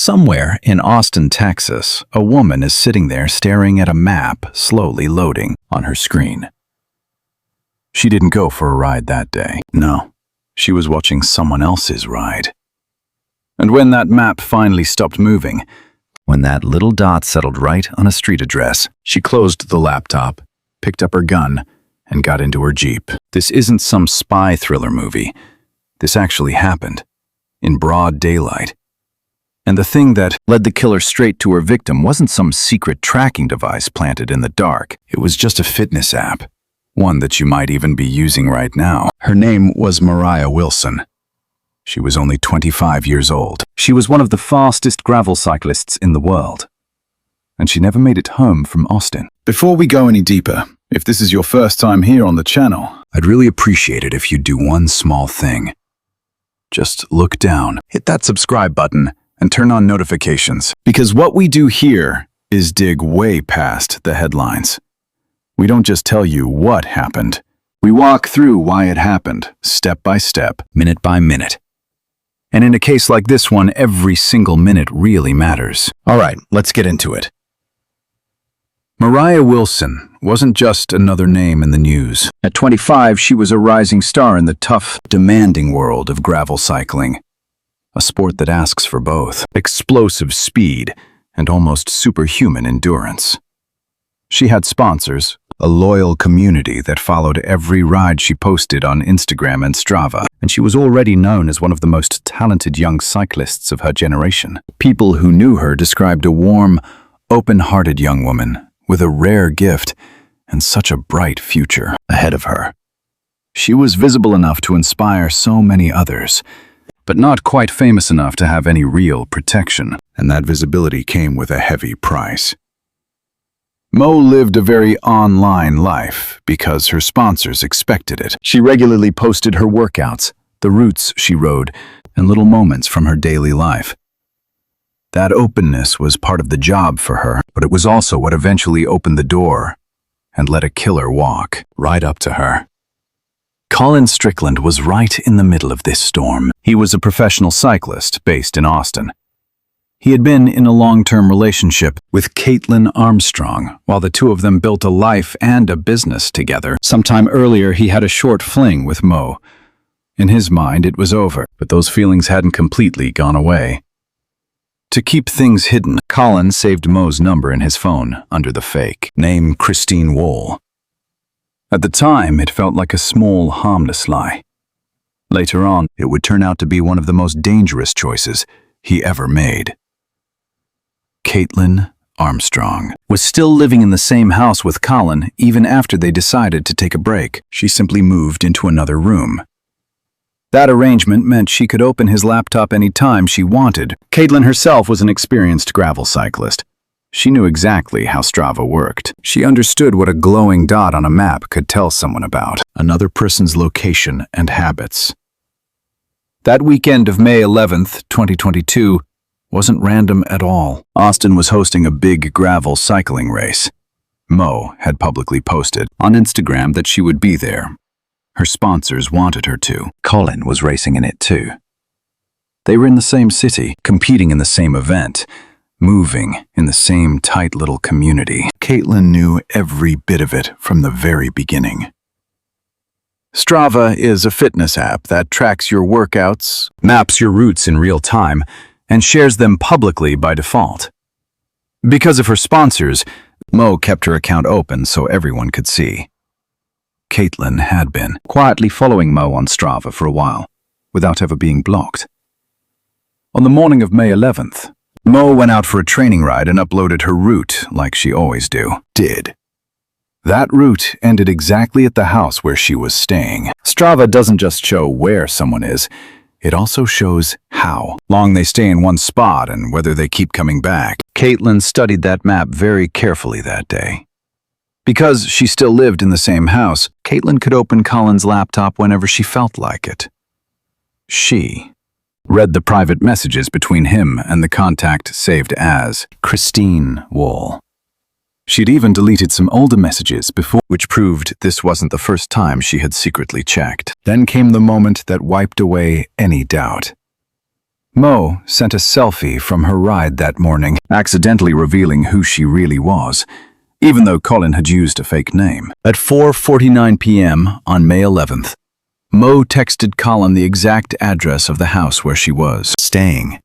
Somewhere in Austin, Texas, a woman is sitting there staring at a map slowly loading on her screen. She didn't go for a ride that day. No, she was watching someone else's ride. And when that map finally stopped moving, when that little dot settled right on a street address, she closed the laptop, picked up her gun, and got into her Jeep. This isn't some spy thriller movie. This actually happened, in broad daylight. And the thing that led the killer straight to her victim wasn't some secret tracking device planted in the dark. It was just a fitness app, one that you might even be using right now. Her name was Moriah Wilson. She was only 25 years old. She was one of the fastest gravel cyclists in the world. And she never made it home from Austin. Before we go any deeper, if this is your first time here on the channel, I'd really appreciate it if you'd do one small thing. Just look down, hit that subscribe button, and turn on notifications. Because what we do here is dig way past the headlines. We don't just tell you what happened. We walk through why it happened, step by step, minute by minute. And in a case like this one, every single minute really matters. All right, let's get into it. Moriah Wilson wasn't just another name in the news. At 25, she was a rising star in the tough, demanding world of gravel cycling. A sport that asks for both explosive speed and almost superhuman endurance. She had sponsors, a loyal community that followed every ride she posted on Instagram and Strava, and she was already known as one of the most talented young cyclists of her generation. People who knew her described a warm, open-hearted young woman with a rare gift and such a bright future ahead of her. She was visible enough to inspire so many others, but not quite famous enough to have any real protection, and that visibility came with a heavy price. Mo lived a very online life because her sponsors expected it. She regularly posted her workouts, the routes she rode, and little moments from her daily life. That openness was part of the job for her, but it was also what eventually opened the door and let a killer walk right up to her. Colin Strickland was right in the middle of this storm. He was a professional cyclist based in Austin. He had been in a long-term relationship with Kaitlin Armstrong, while the two of them built a life and a business together. Sometime earlier, he had a short fling with Mo. In his mind, it was over, but those feelings hadn't completely gone away. To keep things hidden, Colin saved Mo's number in his phone under the fake name Christine Wohl. At the time, it felt like a small, harmless lie. Later on, it would turn out to be one of the most dangerous choices he ever made. Kaitlin Armstrong was still living in the same house with Colin even after they decided to take a break. She simply moved into another room. That arrangement meant she could open his laptop anytime she wanted. Kaitlin herself was an experienced gravel cyclist. She knew exactly how Strava worked. She understood what a glowing dot on a map could tell someone about another person's location and habits. That weekend of May 11th, 2022, wasn't random at all. Austin was hosting a big gravel cycling race. Mo had publicly posted on Instagram that she would be there. Her sponsors wanted her to. Colin was racing in it too. They were in the same city, competing in the same event, moving in the same tight little community. Kaitlin knew every bit of it from the very beginning. Strava is a fitness app that tracks your workouts, maps your routes in real time, and shares them publicly by default. Because of her sponsors, Mo kept her account open so everyone could see. Kaitlin had been quietly following Mo on Strava for a while, without ever being blocked. On the morning of May 11th, Mo went out for a training ride and uploaded her route like she always did. That route ended exactly at the house where she was staying. Strava doesn't just show where someone is, it also shows how long they stay in one spot and whether they keep coming back. Kaitlin studied that map very carefully that day. Because she still lived in the same house, Kaitlin could open Colin's laptop whenever she felt like it. She read the private messages between him and the contact saved as Christine Wohl. She'd even deleted some older messages before, which proved this wasn't the first time she had secretly checked. Then came the moment that wiped away any doubt. Mo sent a selfie from her ride that morning, accidentally revealing who she really was, even though Colin had used a fake name. At 4:49 p.m. on May 11th, Mo texted Colin the exact address of the house where she was staying.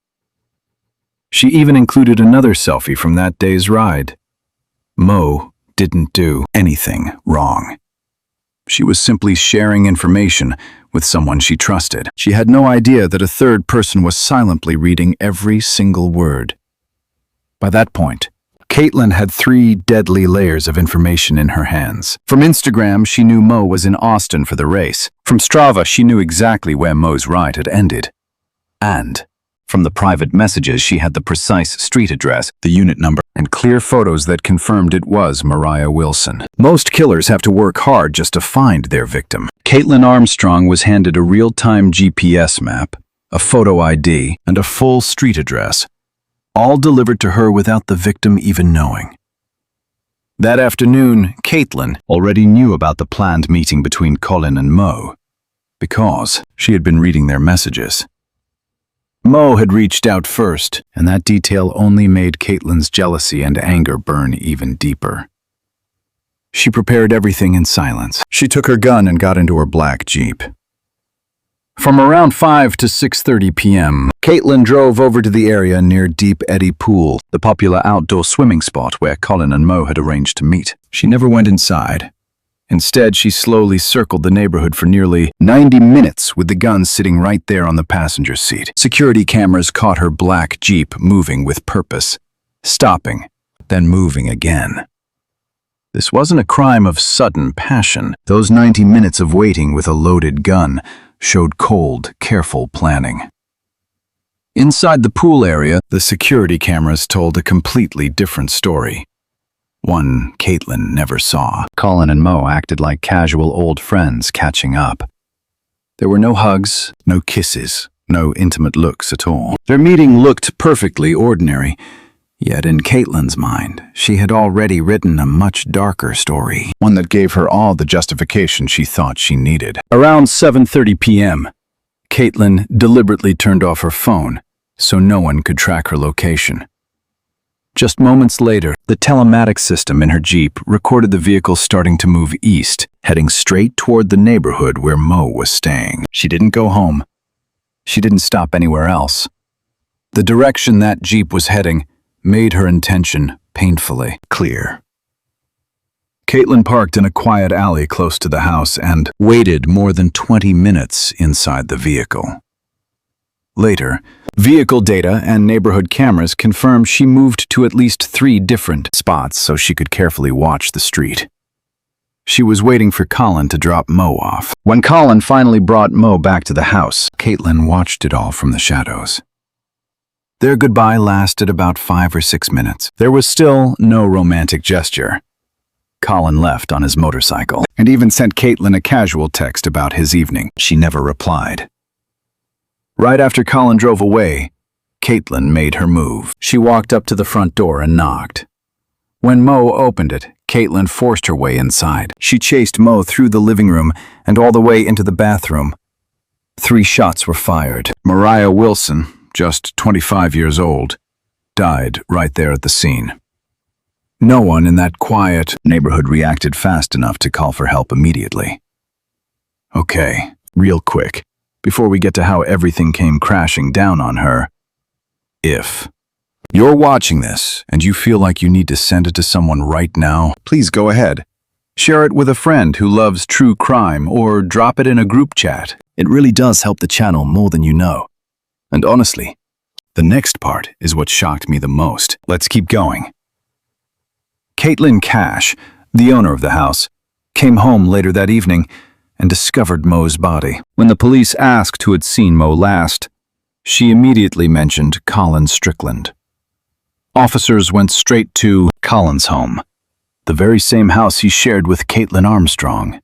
She even included another selfie from that day's ride. Mo didn't do anything wrong. She was simply sharing information with someone she trusted. She had no idea that a third person was silently reading every single word. By that point, Kaitlin had 3 deadly layers of information in her hands. From Instagram, she knew Mo was in Austin for the race. From Strava, she knew exactly where Mo's ride had ended. And from the private messages, she had the precise street address, the unit number, and clear photos that confirmed it was Moriah Wilson. Most killers have to work hard just to find their victim. Kaitlin Armstrong was handed a real-time GPS map, a photo ID, and a full street address, all delivered to her without the victim even knowing. That afternoon, Kaitlin already knew about the planned meeting between Colin and Mo, because she had been reading their messages. Mo had reached out first, and that detail only made Kaitlin's jealousy and anger burn even deeper. She prepared everything in silence. She took her gun and got into her black Jeep. From around 5 to 6:30 p.m., Kaitlin drove over to the area near Deep Eddy Pool, the popular outdoor swimming spot where Colin and Mo had arranged to meet. She never went inside. Instead, she slowly circled the neighborhood for nearly 90 minutes with the gun sitting right there on the passenger seat. Security cameras caught her black Jeep moving with purpose, stopping, then moving again. This wasn't a crime of sudden passion. Those 90 minutes of waiting with a loaded gun showed cold, careful planning. Inside the pool area, the security cameras told a completely different story. One Kaitlin never saw. Colin and Mo acted like casual old friends catching up. There were no hugs, no kisses, no intimate looks at all. Their meeting looked perfectly ordinary, yet in Kaitlin's mind, she had already written a much darker story, one that gave her all the justification she thought she needed. Around 7:30 p.m., Kaitlin deliberately turned off her phone so no one could track her location. Just moments later, the telematics system in her Jeep recorded the vehicle starting to move east, heading straight toward the neighborhood where Mo was staying. She didn't go home. She didn't stop anywhere else. The direction that Jeep was heading made her intention painfully clear. Kaitlin parked in a quiet alley close to the house and waited more than 20 minutes inside the vehicle. Later, vehicle data and neighborhood cameras confirmed she moved to at least 3 different spots so she could carefully watch the street. She was waiting for Colin to drop Mo off. When Colin finally brought Mo back to the house, Kaitlin watched it all from the shadows. Their goodbye lasted about 5 or 6 minutes. There was still no romantic gesture. Colin left on his motorcycle and even sent Kaitlin a casual text about his evening. She never replied. Right after Colin drove away, Kaitlin made her move. She walked up to the front door and knocked. When Mo opened it, Kaitlin forced her way inside. She chased Mo through the living room and all the way into the bathroom. 3 shots were fired. Moriah Wilson, just 25 years old, died right there at the scene. No one in that quiet neighborhood reacted fast enough to call for help immediately. Okay, real quick, before we get to how everything came crashing down on her, if you're watching this and you feel like you need to send it to someone right now, please go ahead. Share it with a friend who loves true crime or drop it in a group chat. It really does help the channel more than you know. And honestly, the next part is what shocked me the most. Let's keep going. Kaitlin Cash, the owner of the house, came home later that evening and discovered Mo's body. When the police asked who had seen Mo last, she immediately mentioned Colin Strickland. Officers went straight to Colin's home, the very same house he shared with Kaitlin Armstrong.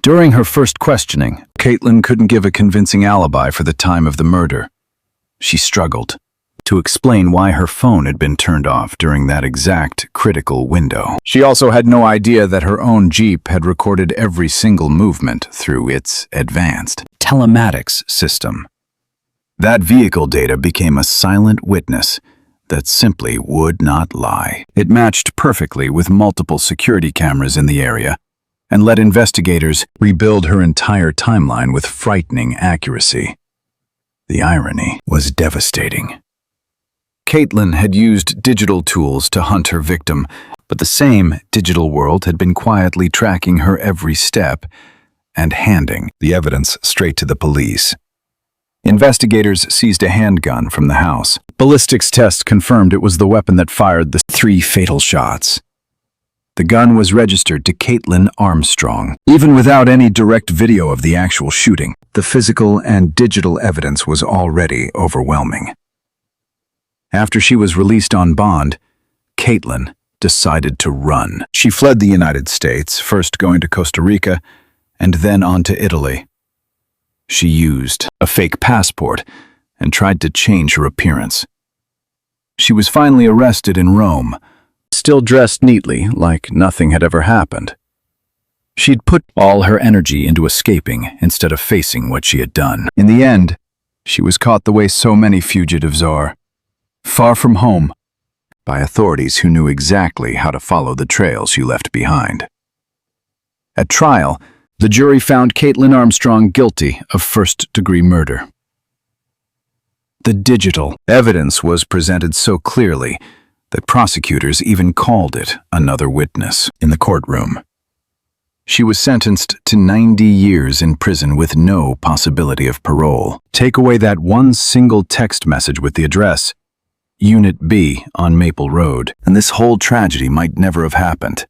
During her first questioning, Kaitlin couldn't give a convincing alibi for the time of the murder. She struggled to explain why her phone had been turned off during that exact critical window. She also had no idea that her own Jeep had recorded every single movement through its advanced telematics system. That vehicle data became a silent witness that simply would not lie. It matched perfectly with multiple security cameras in the area and let investigators rebuild her entire timeline with frightening accuracy. The irony was devastating. Kaitlin had used digital tools to hunt her victim, but the same digital world had been quietly tracking her every step and handing the evidence straight to the police. Investigators seized a handgun from the house. Ballistics tests confirmed it was the weapon that fired the 3 fatal shots. The gun was registered to Kaitlin Armstrong. Even without any direct video of the actual shooting, the physical and digital evidence was already overwhelming. After she was released on bond, Kaitlin decided to run. She fled the United States, first going to Costa Rica and then on to Italy. She used a fake passport and tried to change her appearance. She was finally arrested in Rome, still dressed neatly like nothing had ever happened. She'd put all her energy into escaping instead of facing what she had done. In the end, she was caught the way so many fugitives are, far from home, by authorities who knew exactly how to follow the trails she left behind. At trial, the jury found Kaitlin Armstrong guilty of first-degree murder. The digital evidence was presented so clearly that prosecutors even called it another witness in the courtroom. She was sentenced to 90 years in prison with no possibility of parole. Take away that one single text message with the address, Unit B on Maple Road, and this whole tragedy might never have happened.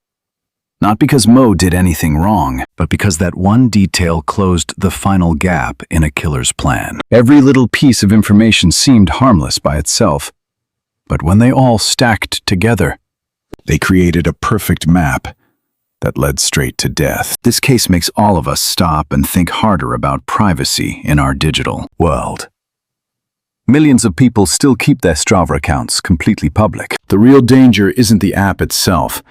Not because Mo did anything wrong, but because that one detail closed the final gap in a killer's plan. Every little piece of information seemed harmless by itself, but when they all stacked together, they created a perfect map that led straight to death. This case makes all of us stop and think harder about privacy in our digital world. Millions of people still keep their Strava accounts completely public. The real danger isn't the app itself.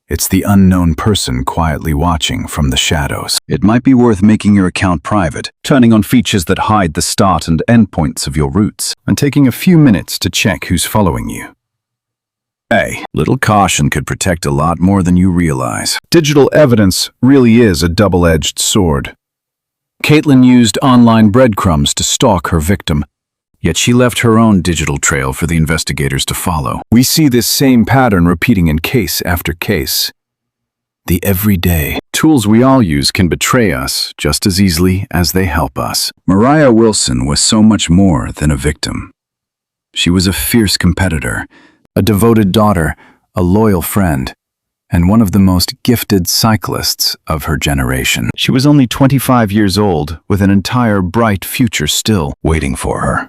It's the unknown person quietly watching from the shadows. It might be worth making your account private, turning on features that hide the start and end points of your routes, and taking a few minutes to check who's following you. A little caution could protect a lot more than you realize. Digital evidence really is a double-edged sword. Kaitlin used online breadcrumbs to stalk her victim, yet she left her own digital trail for the investigators to follow. We see this same pattern repeating in case after case. The everyday tools we all use can betray us just as easily as they help us. Moriah Wilson was so much more than a victim. She was a fierce competitor, a devoted daughter, a loyal friend, and one of the most gifted cyclists of her generation. She was only 25 years old, with an entire bright future still waiting for her.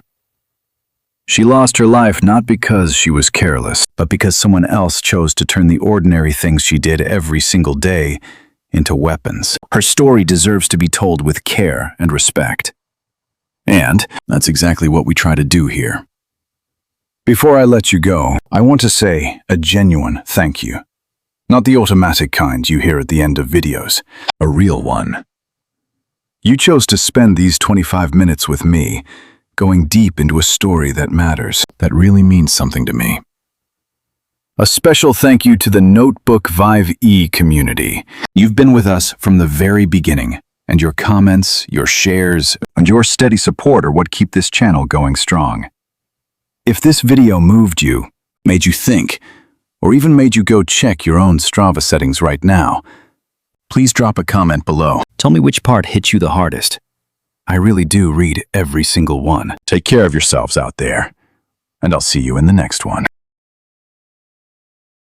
She lost her life not because she was careless, but because someone else chose to turn the ordinary things she did every single day into weapons. Her story deserves to be told with care and respect. And that's exactly what we try to do here. Before I let you go, I want to say a genuine thank you. Not the automatic kind you hear at the end of videos, a real one. You chose to spend these 25 minutes with me, going deep into a story that matters, that really means something to me. A special thank you to the Notebook Vive E community. You've been with us from the very beginning, and your comments, your shares, and your steady support are what keep this channel going strong. If this video moved you, made you think, or even made you go check your own Strava settings right now, please drop a comment below. Tell me which part hit you the hardest. I really do read every single one. Take care of yourselves out there, and I'll see you in the next one.